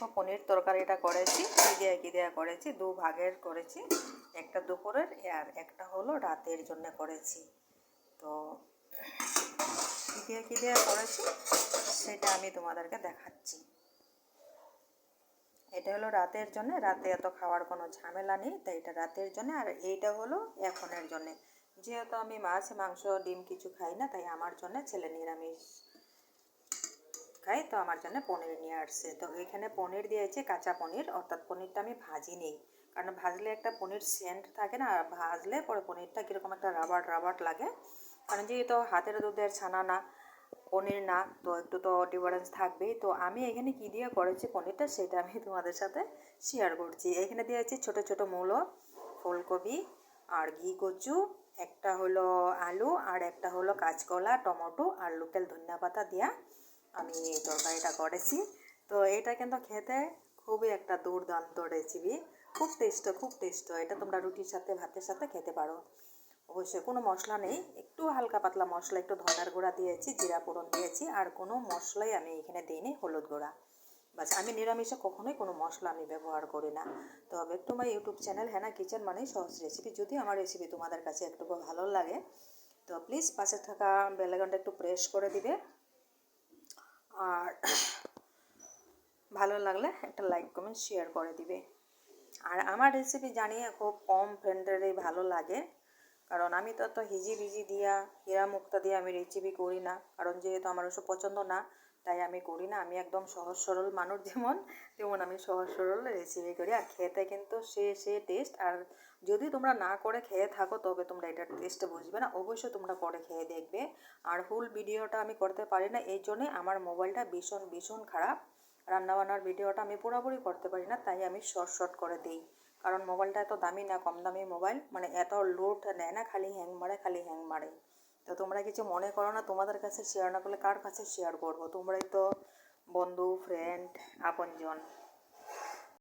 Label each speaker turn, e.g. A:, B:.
A: দেখো পনির তরকারিটা করেছি, কী দেয়া করেছি, দু ভাগের করেছি। একটা দুপুরের আর একটা হলো রাতের জন্য করেছি। তো কী দেয়া করেছি সেটা আমি তোমাদেরকে দেখাচ্ছি। এটা হলো রাতের জন্য, রাতে এত খাওয়ার কোনো ঝামেলা নেই, তাই এটা রাতের জন্য। আর এইটা হলো এখনের জন্যে। যেহেতু আমি মাছ মাংস ডিম কিছু খাই না, তাই আমার জন্য ছেলে নিরামিষ খাই, তো আমার জন্য পনির নিয়ে আসছে। তো এখানে পনির দিয়েছে, কাঁচা পনির, অর্থাৎ পনিরটা আমি ভাজি নেই, কারণ ভাজলে একটা পনির সেন্ট থাকে না, আর ভাজলে পরে পনিরটা কীরকম একটা রাবার রাবার লাগে। কারণ যেহেতু হাতের দুধের ছানা না, পনির না, তো একটু তো ডিফারেন্স থাকবেই। তো আমি এখানে কী দিয়ে করেছি পনিরটা, সেটা আমি তোমাদের সাথে শেয়ার করছি। এখানে দিয়েছি ছোটো ছোটো মূলো, ফুলকপি আর ঘি কচু, একটা হলো আলু, আর একটা হলো কাঁচকলা, টমেটো আর লোকাল ধনিয়া পাতা দিয়া আমি এই তরকারিটা করেছি। তো এটা কিন্তু খেতে খুবই একটা দুর্দান্ত রেসিপি, খুব টেস্ট। এটা তোমরা রুটির সাথে ভাতের সাথে খেতে পারো। অবশ্যই কোনো মশলা নেই, একটু হালকা পাতলা মশলা, একটু ধনার গুঁড়া দিয়েছি, জিরা ফোড়ন দিয়েছি, আর কোনো মশলাই আমি এখানে দিইনি, হলুদ গুঁড়া। বাস, আমি নিরামিষে কখনোই কোনো মশলা আমি ব্যবহার করি না। তো back to my YouTube channel Hena kitchen মানে সহজ রেসিপি। যদি আমার রেসিপি তোমাদের কাছে একটু ভালো লাগে, তো প্লিজ পাশে থাকা বেল আইকনটা একটু প্রেস করে দিবে, আর ভালো লাগলে একটা লাইক কমেন্ট শেয়ার করে দিবে। আর আমার রেসিপি জানিয়ে খুব কম ফ্রেন্ডেরই ভালো লাগে, কারণ আমি তো হিজি দিয়া হীরা মুক্তা দিয়ে আমি রেসিপি করি না, কারণ যেহেতু আমার ওসব পছন্দ না, তাই আমি করি না। আমি একদম সহজ সরল মানুষ, তেমন আমি সহজ সরল রেসিপি করি, আর খেতে কিন্তু সে টেস্ট। আর যদি তোমরা না করে খেয়ে থাকো, তবে তোমরা এটার টেস্ট বুঝবে না, অবশ্যই তোমরা করে খেয়ে দেখবে। আর ফুল ভিডিওটা আমি করতে পারি না, এই জন্যে আমার মোবাইলটা ভীষণ খারাপ। রান্নাবান্নার ভিডিওটা আমি পুরোপুরি করতে পারি না, তাই আমি শর্ট করে দিই। কারণ মোবাইলটা এত দামি না, কম দামি মোবাইল, মানে এত লোড নেয় না, খালি হ্যাং মারে। তো তোমরা কিছু মনে করো না, তোমাদের কাছে শেয়ার না করলে কার কাছে শেয়ার করবো? তোমরাই তো বন্ধু, ফ্রেন্ড, আপনজন।